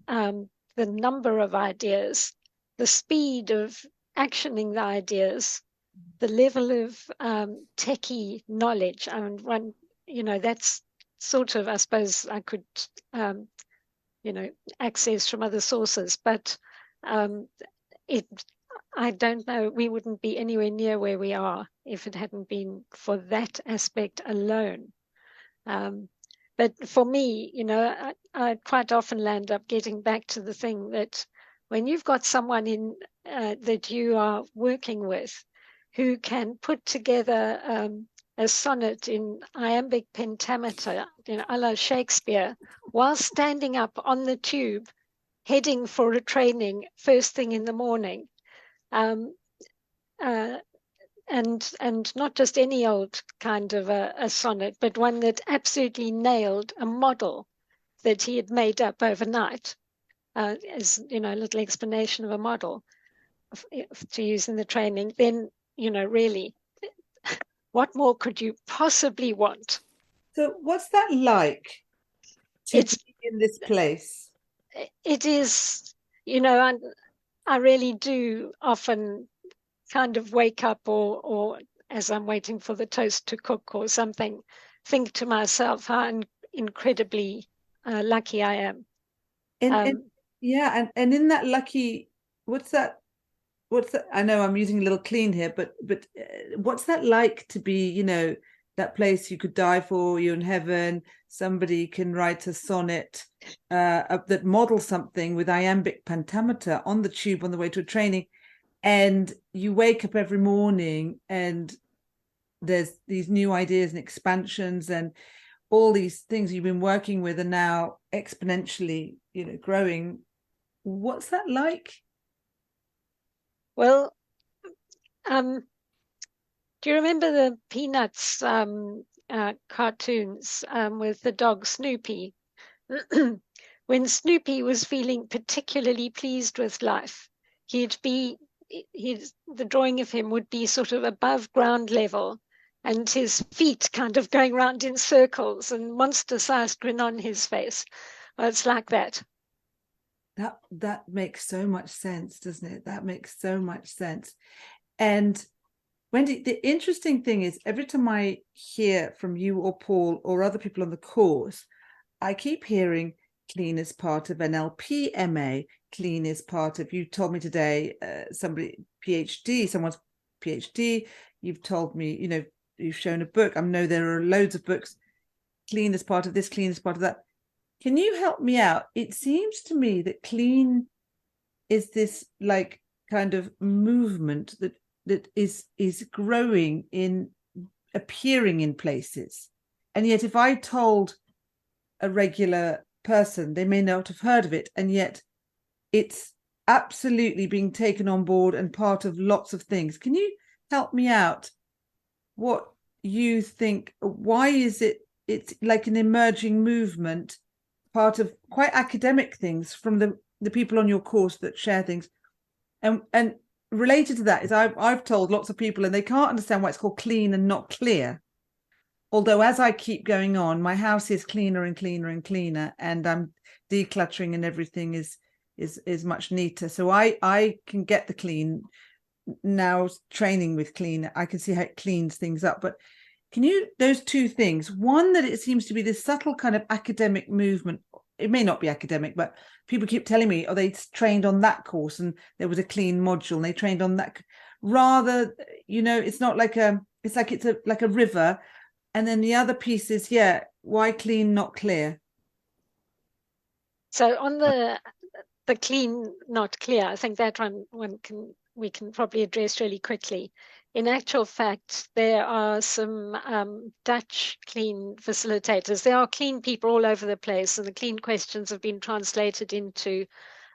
[SPEAKER 2] the number of ideas, the speed of actioning the ideas, the level of techie knowledge. I mean, that's sort of, I suppose I could, access from other sources, but I don't know, we wouldn't be anywhere near where we are if it hadn't been for that aspect alone. But for me, I quite often land up getting back to the thing that when you've got someone in that you are working with who can put together a sonnet in iambic pentameter, a la Shakespeare, while standing up on the tube, heading for a training first thing in the morning, and not just any old kind of a sonnet, but one that absolutely nailed a model that he had made up overnight, as a little explanation of a model to use in the training. Then really, what more could you possibly want?
[SPEAKER 1] So what's that like to be in this place?
[SPEAKER 2] It is, I really do often kind of wake up or as I'm waiting for the toast to cook or something, think to myself how incredibly lucky I am.
[SPEAKER 1] And in that lucky, what's that? I know I'm using a little clean here, but what's that like to be, that place you could die for, you're in heaven, somebody can write a sonnet that models something with iambic pentameter on the tube on the way to a training, and you wake up every morning and there's these new ideas and expansions and all these things you've been working with are now exponentially, growing. What's that like?
[SPEAKER 2] Well, do you remember the Peanuts cartoons with the dog Snoopy? When Snoopy was feeling particularly pleased with life, the drawing of him would be sort of above ground level and his feet kind of going round in circles and monster-sized grin on his face. Well, it's like that.
[SPEAKER 1] That makes so much sense, doesn't it? That makes so much sense. And Wendy, the interesting thing is every time I hear from you or Paul or other people on the course, I keep hearing clean as part of NLP MA, clean as part of, you told me today, someone's PhD, you've told me, you've shown a book. I know there are loads of books, clean as part of this, clean as part of that. Can you help me out? It seems to me that clean is this like kind of movement that is growing in, appearing in places. And yet if I told a regular person, they may not have heard of it. And yet it's absolutely being taken on board and part of lots of things. Can you help me out what you think. Why is it's like an emerging movement, part of quite academic things from the people on your course that share things, and related to that is I've told lots of people and they can't understand why it's called clean and not clear. Although as I keep going on, my house is cleaner and cleaner and cleaner, and I'm decluttering and everything is much neater. So I can get the clean now, training with clean. I can see how it cleans things up. But can you, those two things, one, that it seems to be this subtle kind of academic movement. It may not be academic, but people keep telling me, oh, they trained on that course and there was a clean module and they trained on that. Rather, it's not like it's like like a river. And then the other piece is, why clean, not clear?
[SPEAKER 2] So on the clean, not clear, I think that we can probably address really quickly. In actual fact, there are some Dutch clean facilitators. There are clean people all over the place, and the clean questions have been translated into,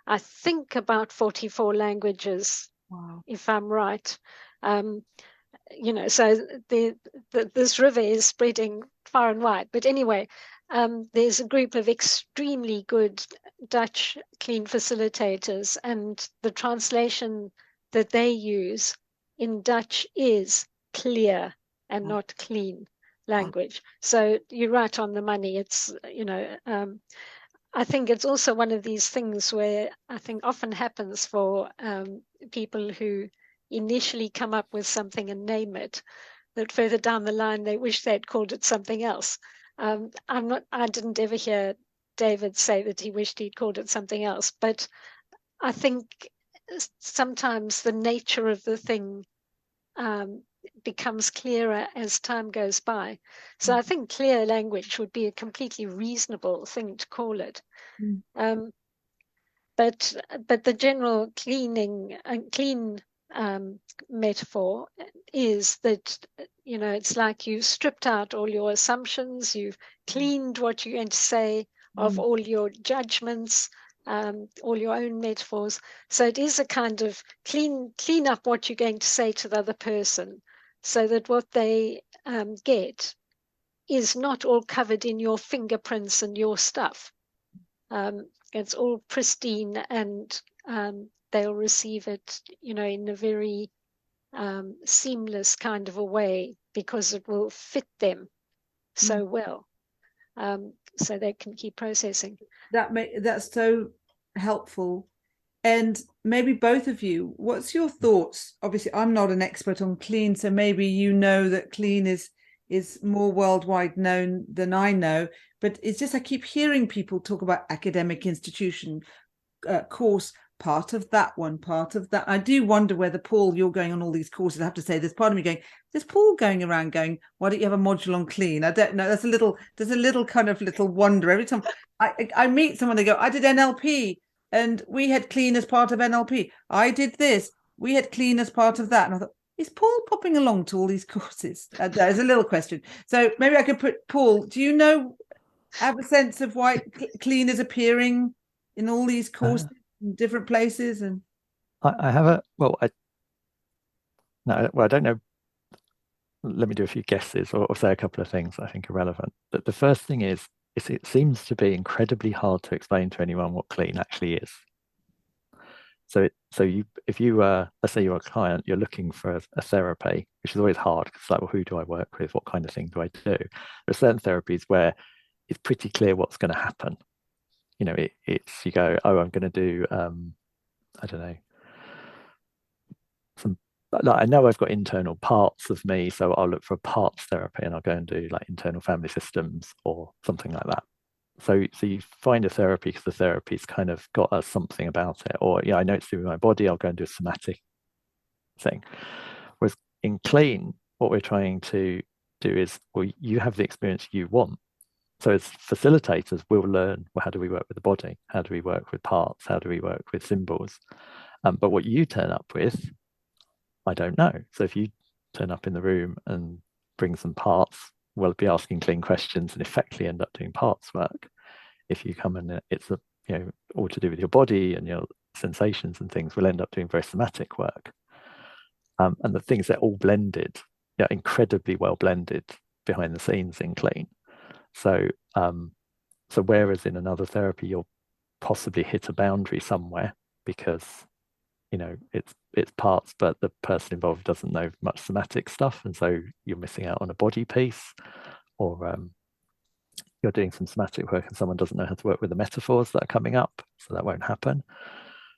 [SPEAKER 2] I think, about 44 languages,
[SPEAKER 1] Wow.
[SPEAKER 2] if I'm right. So this river is spreading far and wide. But anyway, there's a group of extremely good Dutch clean facilitators, and the translation that they use in Dutch is clear and not clean language. So you're right on the money. It's, I think it's also one of these things where I think often happens for people who initially come up with something and name it, that further down the line they wish they'd called it something else. I didn't ever hear David say that he wished he'd called it something else, but I think sometimes the nature of the thing becomes clearer as time goes by. So I think clear language would be a completely reasonable thing to call it. But the general clean metaphor is that, it's like you've stripped out all your assumptions, you've cleaned what you're going to say of all your judgments, all your own metaphors. So it is a kind of clean up what you're going to say to the other person, so that what they get is not all covered in your fingerprints and your stuff. It's all pristine, and they'll receive it, in a very seamless kind of a way, because it will fit them so well, so they can keep processing.
[SPEAKER 1] That's so helpful. And maybe both of you, what's your thoughts? Obviously, I'm not an expert on clean, so maybe that clean is more worldwide known than I know. But it's just I keep hearing people talk about academic institution, course, part of that one, part of that. I do wonder whether, Paul, you're going on all these courses. I have to say, there's part of me going, there's Paul going around going, why don't you have a module on clean? I don't know. There's a little kind of little wonder every time I meet someone. They go, I did NLP and we had clean as part of NLP. I did this. We had clean as part of that. And I thought, is Paul popping along to all these courses? There's a little question. So maybe I could put, Paul, do you have a sense of why clean is appearing in all these courses in different places? And
[SPEAKER 3] I have I don't know. Let me do a few guesses or say a couple of things I think are relevant. But the first thing is it seems to be incredibly hard to explain to anyone what clean actually is. So if you let's say you're a client, you're looking for a therapy, which is always hard because it's like, well, who do I work with? What kind of thing do I do? There are certain therapies where it's pretty clear what's going to happen. It's you go, oh, I'm going to do I don't know, I know I've got internal parts of me, so I'll look for a parts therapy and I'll go and do like internal family systems or something like that. So you find a therapy because the therapy's kind of got something about it, or I know it's to do with my body, I'll go and do a somatic thing. Whereas in clean, what we're trying to do is, well, you have the experience you want. So as facilitators, we'll learn, well, how do we work with the body? How do we work with parts? How do we work with symbols? But what you turn up with, I don't know. So if you turn up in the room and bring some parts, we'll be asking clean questions and effectively end up doing parts work. If you come and it's all to do with your body and your sensations and things, we'll end up doing very somatic work. And the things, they're all blended. incredibly well blended behind the scenes in clean. So so whereas in another therapy you'll possibly hit a boundary somewhere because it's parts, but the person involved doesn't know much somatic stuff, and so you're missing out on a body piece, or you're doing some somatic work and someone doesn't know how to work with the metaphors that are coming up, so that won't happen.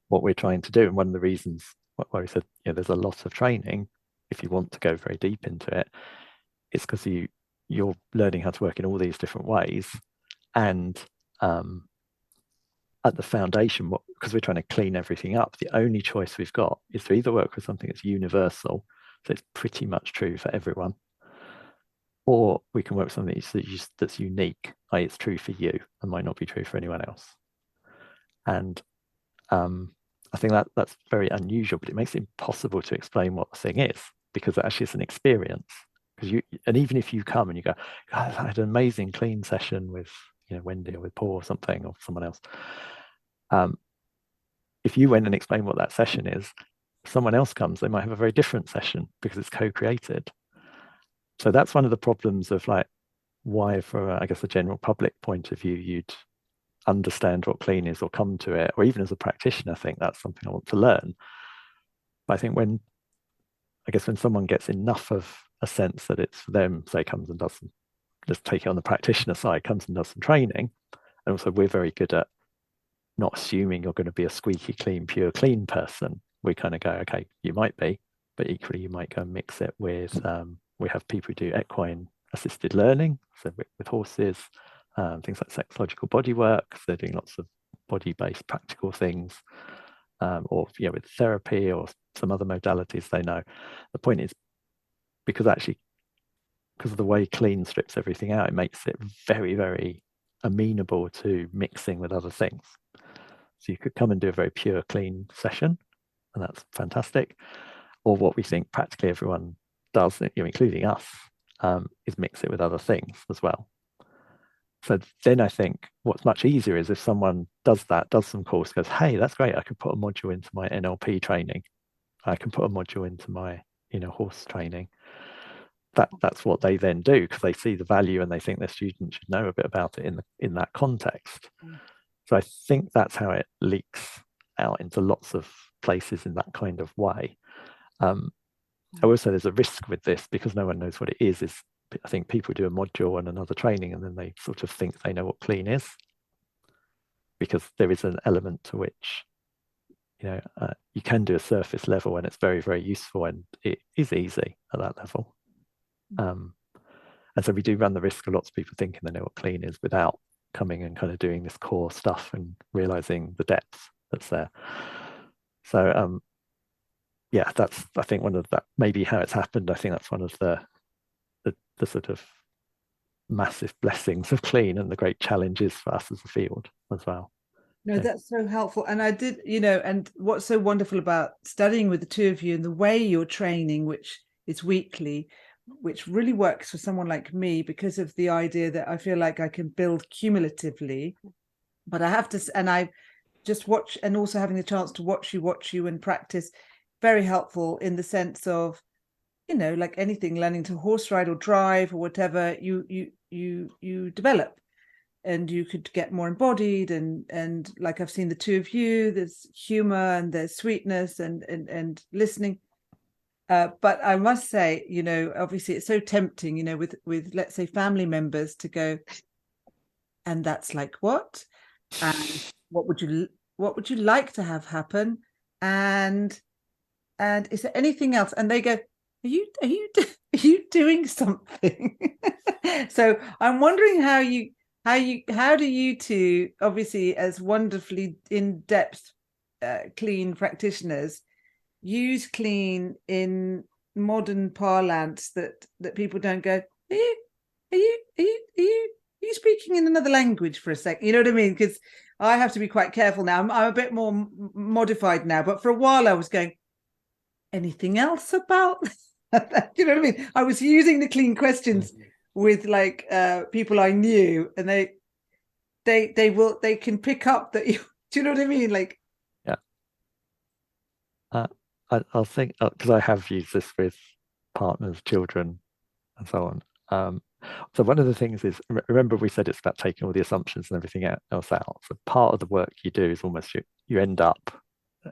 [SPEAKER 3] What we're trying to do, and one of the reasons why we said there's a lot of training if you want to go very deep into it, it's because you're learning how to work in all these different ways, and at the foundation, because we're trying to clean everything up, the only choice we've got is to either work with something that's universal, so it's pretty much true for everyone, or we can work with something that's unique, i.e. it's true for you and might not be true for anyone else. And I think that's very unusual, but it makes it impossible to explain what the thing is, because actually it's an experience. And even if you come and you go, I had an amazing clean session with Wendy or with Paul or something, or someone else. If you went and explained what that session is, if someone else comes, they might have a very different session because it's co-created. So that's one of the problems of why, for I guess the general public point of view, you'd understand what clean is or come to it, or even as a practitioner, think that's something I want to learn. But I think when someone gets enough of a sense that it's for them, say comes and does some, let's take it on the practitioner side, comes and does some training. And also we're very good at not assuming you're going to be a squeaky clean, pure clean person. We kind of go, okay, you might be, but equally you might go and mix it with, we have people who do equine assisted learning, so with horses, things like psychological body work. So they're doing lots of body-based practical things, or with therapy or some other modalities they know. The point is, because of the way clean strips everything out, it makes it very, very amenable to mixing with other things. So you could come and do a very pure clean session, and that's fantastic. Or what we think practically everyone does, including us, is mix it with other things as well. So then I think what's much easier is if someone does some course, goes, hey, that's great, I can put a module into my NLP training. I can put a module into my horse training. That's what they then do, because they see the value and they think their students should know a bit about it in that context. So I think that's how it leaks out into lots of places in that kind of way. I will say there's a risk with this, because no one knows what it is I think people do a module and another training and then they sort of think they know what clean is, because there is an element to which you can do a surface level and it's very, very useful, and it is easy at that level. And so we do run the risk of lots of people thinking they know what clean is without coming and kind of doing this core stuff and realizing the depth that's there. So that's, I think, one of that maybe how it's happened. I think that's one of the sort of massive blessings of clean and the great challenges for us as a field as well.
[SPEAKER 1] No, that's so helpful. And I did, and what's so wonderful about studying with the two of you and the way you're training, which is weekly, which really works for someone like me, because of the idea that I feel like I can build cumulatively, but I have to, and I just watch, and also having the chance to watch you and practice, very helpful in the sense of, like anything, learning to horse ride or drive or whatever, you develop, and you could get more embodied, and like I've seen the two of you, there's humor and there's sweetness and listening. But I must say, obviously it's so tempting, with let's say family members to go, and that's like what? And what would you like to have happen? And is there anything else? And they go, are you doing something? So I'm wondering how do you two, obviously as wonderfully in-depth clean practitioners, use clean in modern parlance that people don't go, are you speaking in another language for a second? You know what I mean? Because I have to be quite careful now. I'm a bit more modified now, but for a while I was going, anything else about you know what I mean? I was using the clean questions with people I knew, and they can pick up that you, do you know what I mean? Like,
[SPEAKER 3] yeah. I'll think, because I have used this with partners, children, and so on. So one of the things is, remember we said it's about taking all the assumptions and everything else out. So part of the work you do is almost you end up,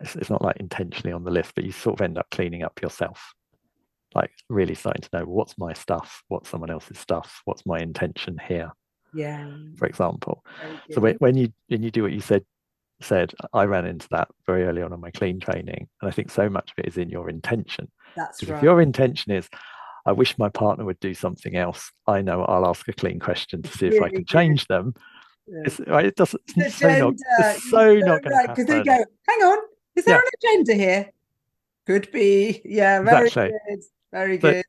[SPEAKER 3] it's not like intentionally on the list, but you sort of end up cleaning up yourself. Like really starting to know what's my stuff, what's someone else's stuff, what's my intention here.
[SPEAKER 1] Yeah.
[SPEAKER 3] For example. So
[SPEAKER 1] Good.
[SPEAKER 3] when you do what you said, I ran into that very early on in my clean training, and I think so much of it is in your intention.
[SPEAKER 1] That's
[SPEAKER 3] Because
[SPEAKER 1] right.
[SPEAKER 3] if your intention is, I wish my partner would do something else, I know I'll ask a clean question to see if I
[SPEAKER 1] Really
[SPEAKER 3] can
[SPEAKER 1] good.
[SPEAKER 3] change them.
[SPEAKER 1] Yeah.
[SPEAKER 3] It's right. It doesn't.
[SPEAKER 1] The
[SPEAKER 3] It's so not.
[SPEAKER 1] agenda.
[SPEAKER 3] It's so
[SPEAKER 1] You're
[SPEAKER 3] not going to
[SPEAKER 1] right, because they
[SPEAKER 3] happen.
[SPEAKER 1] go, hang on, is there
[SPEAKER 3] Yeah.
[SPEAKER 1] an agenda here? Could be. Yeah, very
[SPEAKER 3] Exactly.
[SPEAKER 1] good. Very
[SPEAKER 3] So,
[SPEAKER 1] good.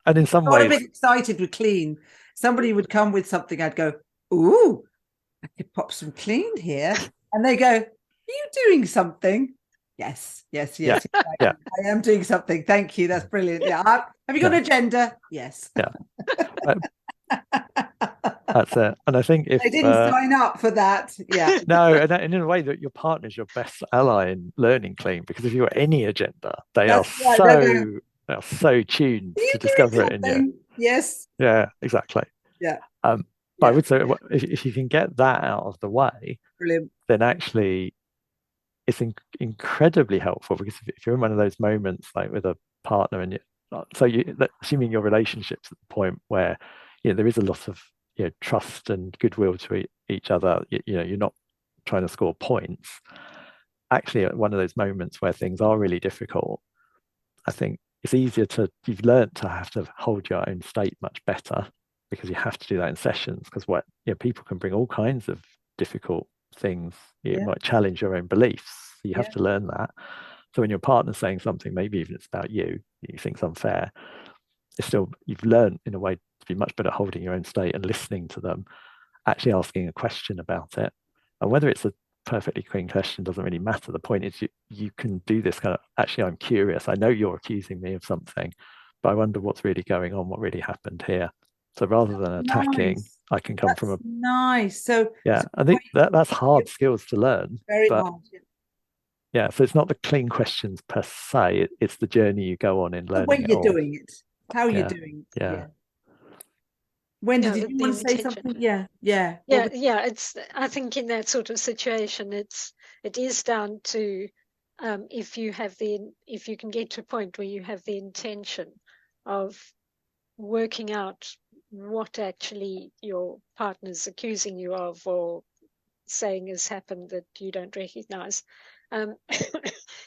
[SPEAKER 3] and in some
[SPEAKER 1] I got a
[SPEAKER 3] ways,
[SPEAKER 1] bit excited with clean. Somebody would come with something, I'd go, ooh, I could pop some clean here. And they go, are you doing something? Yes.
[SPEAKER 3] yeah,
[SPEAKER 1] I am doing something. Thank you. That's brilliant. Yeah. Have you got an agenda? Yes.
[SPEAKER 3] Yeah. That's it. And I think if
[SPEAKER 1] they didn't sign up for that, yeah.
[SPEAKER 3] No, and in a way that your partner is your best ally in learning clean, because if you've got any agenda, they are so tuned to discover it in you.
[SPEAKER 1] Yes.
[SPEAKER 3] Yeah, exactly.
[SPEAKER 1] Yeah.
[SPEAKER 3] But I would say if you can get that out of the way,
[SPEAKER 1] brilliant,
[SPEAKER 3] then actually it's incredibly helpful, because if you're in one of those moments like with a partner and assuming your relationship's at the point where there is a lot of trust and goodwill to each other, you're not trying to score points. Actually, at one of those moments where things are really difficult, I think it's easier you've learned to have to hold your own state much better, because you have to do that in sessions, because people can bring all kinds of difficult things. It might challenge your own beliefs. So you have to learn that. So when your partner's saying something, maybe even it's about you think's unfair, it's still, you've learned in a way to be much better at holding your own state and listening to them, actually asking a question about it. And whether it's a perfectly clean question doesn't really matter. The point is you can do this kind of, actually, I'm curious. I know you're accusing me of something, but I wonder what's really going on, what really happened here. So rather than attacking, I can come from a
[SPEAKER 1] nice. So
[SPEAKER 3] I think that's hard skills to learn.
[SPEAKER 1] Very hard.
[SPEAKER 3] Yeah, so it's not the clean questions per se, it's the journey you go on in learning.
[SPEAKER 1] The way you're doing it, how you're doing it.
[SPEAKER 3] Yeah.
[SPEAKER 1] Wendy, did you want to say something? Yeah.
[SPEAKER 2] It's, I think in that sort of situation, it is down to if you can get to a point where you have the intention of working out what actually your partner's accusing you of or saying has happened that you don't recognize.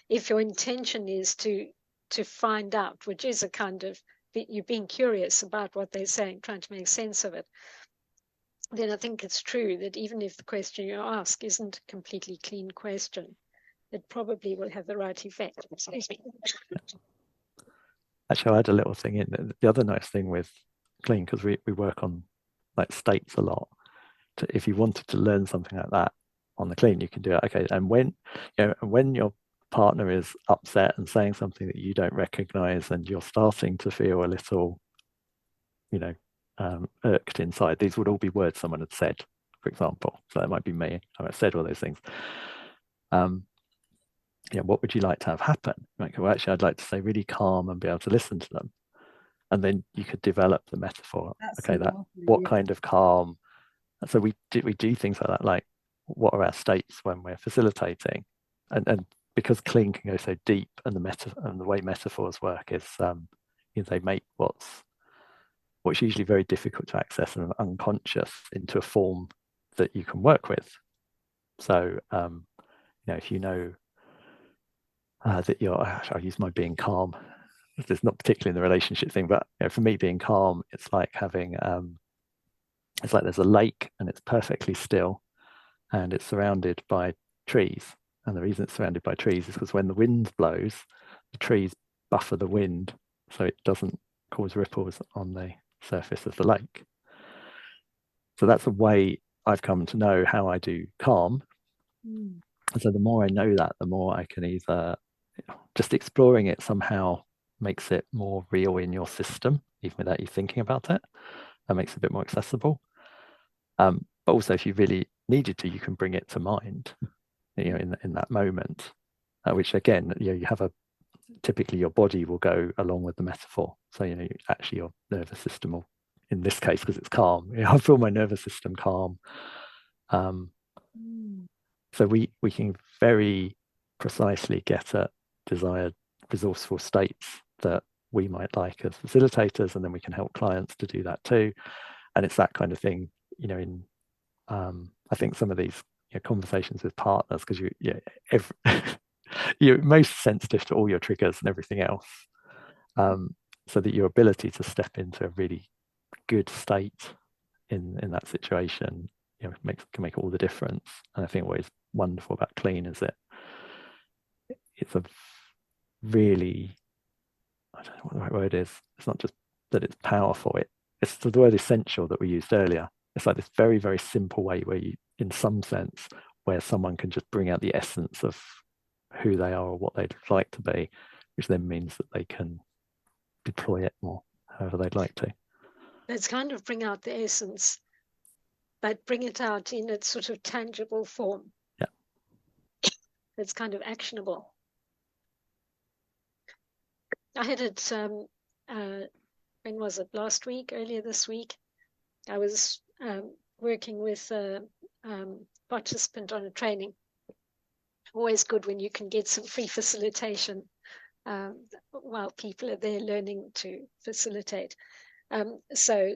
[SPEAKER 2] If your intention is to find out, which is a kind of you being curious about what they're saying, trying to make sense of it, then I think it's true that even if the question you ask isn't a completely clean question, it probably will have the right effect.
[SPEAKER 3] Actually, I had a little thing in. The other nice thing with clean, because we work on like states a lot, if you wanted to learn something like that on the clean, you can do it. Okay, and when your partner is upset and saying something that you don't recognize, and you're starting to feel a little, irked inside, these would all be words someone had said, for example. So that might be me. I've said all those things. What would you like to have happen? Like, well, actually, I'd like to stay really calm and be able to listen to them. And then you could develop the metaphor. What kind of calm? So we do things like that, like what are our states when we're facilitating, and because clean can go so deep, and the way metaphors work is they make what's usually very difficult to access and unconscious into a form that you can work with. So if that I'll use my being calm. It's not particularly in the relationship thing, but for me, being calm, it's like having it's like there's a lake and it's perfectly still and it's surrounded by trees. And the reason it's surrounded by trees is because when the wind blows, the trees buffer the wind so it doesn't cause ripples on the surface of the lake. So that's a way I've come to know how I do calm. And so the more I know that, the more I can either just exploring it somehow makes it more real in your system, even without you thinking about it. That makes it a bit more accessible. But also, if you really needed to, you can bring it to mind, in that moment, which again, you have typically your body will go along with the metaphor. So, actually your nervous system will, in this case, because it's calm, I feel my nervous system calm. So we can very precisely get at desired resourceful states that we might like as facilitators, and then we can help clients to do that too. And it's that kind of thing, in I think some of these conversations with partners, because you're most sensitive to all your triggers and everything else, so that your ability to step into a really good state in that situation can make all the difference. And I think what is wonderful about clean is that it's a really, I don't know what the right word is, it's not just that it's powerful, it's the word essential that we used earlier. It's like this very, very simple way where you, in some sense, where someone can just bring out the essence of who they are or what they'd like to be, which then means that they can deploy it more however they'd like to.
[SPEAKER 2] Let's kind of bring out the essence, but bring it out in its sort of tangible form.
[SPEAKER 3] Yeah.
[SPEAKER 2] It's kind of actionable. I had it, when was it? Last week, earlier this week. I was working with a participant on a training. Always good when you can get some free facilitation while people are there learning to facilitate. So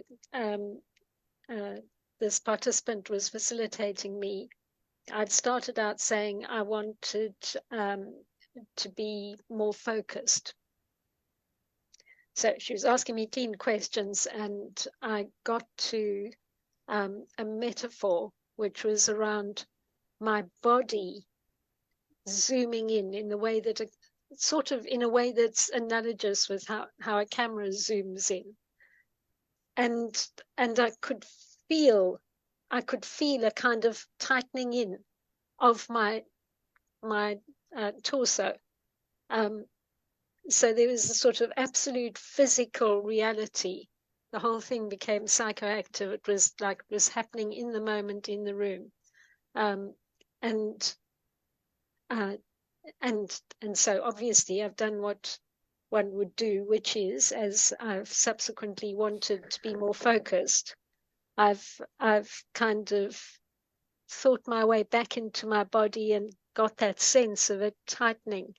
[SPEAKER 2] this participant was facilitating me. I'd started out saying I wanted to be more focused. So she was asking me 10 questions, and I got to a metaphor which was around my body zooming in the way that in a way that's analogous with how a camera zooms in. And I could feel a kind of tightening in of my torso. So there was a sort of absolute physical reality. The whole thing became psychoactive. It was like it was happening in the moment in the room. And so obviously I've done what one would do, which is, as I've subsequently wanted to be more focused, I've kind of thought my way back into my body and got that sense of it tightening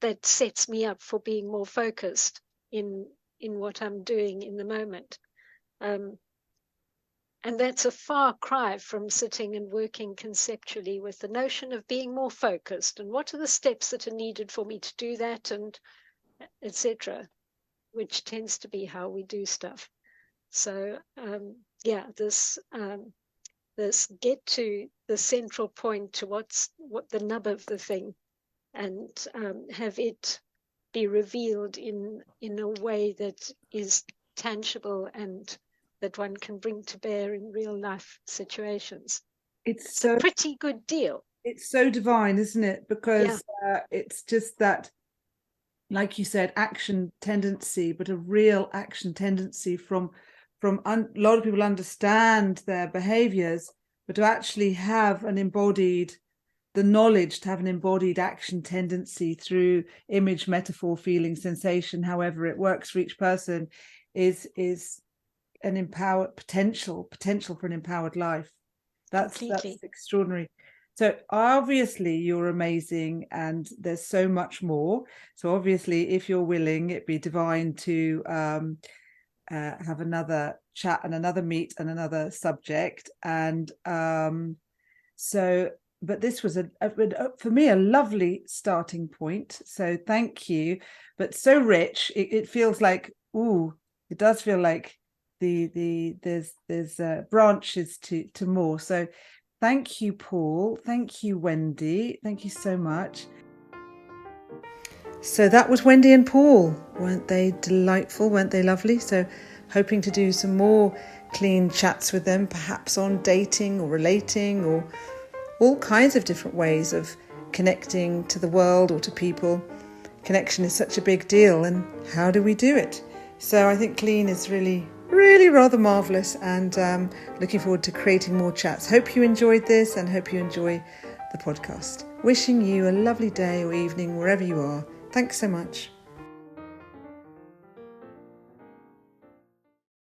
[SPEAKER 2] that sets me up for being more focused in what I'm doing in the moment. And that's a far cry from sitting and working conceptually with the notion of being more focused and what are the steps that are needed for me to do that, and etc., which tends to be how we do stuff. So this get to the central point, to what the nub of the thing, and have it be revealed in a way that is tangible and that one can bring to bear in real life situations. It's a pretty good deal.
[SPEAKER 1] It's so divine, isn't it? Because it's just that, like you said, action tendency, but a real action tendency from a lot of people understand their behaviors, but to actually have the knowledge to have an embodied action tendency through image, metaphor, feeling, sensation, however it works for each person, is an empowered potential for an empowered life. That's extraordinary. So obviously you're amazing, and there's so much more. So obviously, if you're willing, it'd be divine to have another chat and another meet and another subject. And but this was for me a lovely starting point. So thank you. But so rich, it feels like, it does feel like there's branches to more. So thank you, Paul. Thank you, Wendy. Thank you so much. So that was Wendy and Paul. Weren't they delightful? Weren't they lovely? So hoping to do some more clean chats with them, perhaps on dating or relating or all kinds of different ways of connecting to the world or to people. Connection is such a big deal, and how do we do it? So I think clean is really rather marvellous, and looking forward to creating more chats. Hope you enjoyed this and hope you enjoy the podcast. Wishing you a lovely day or evening wherever you are. Thanks so much.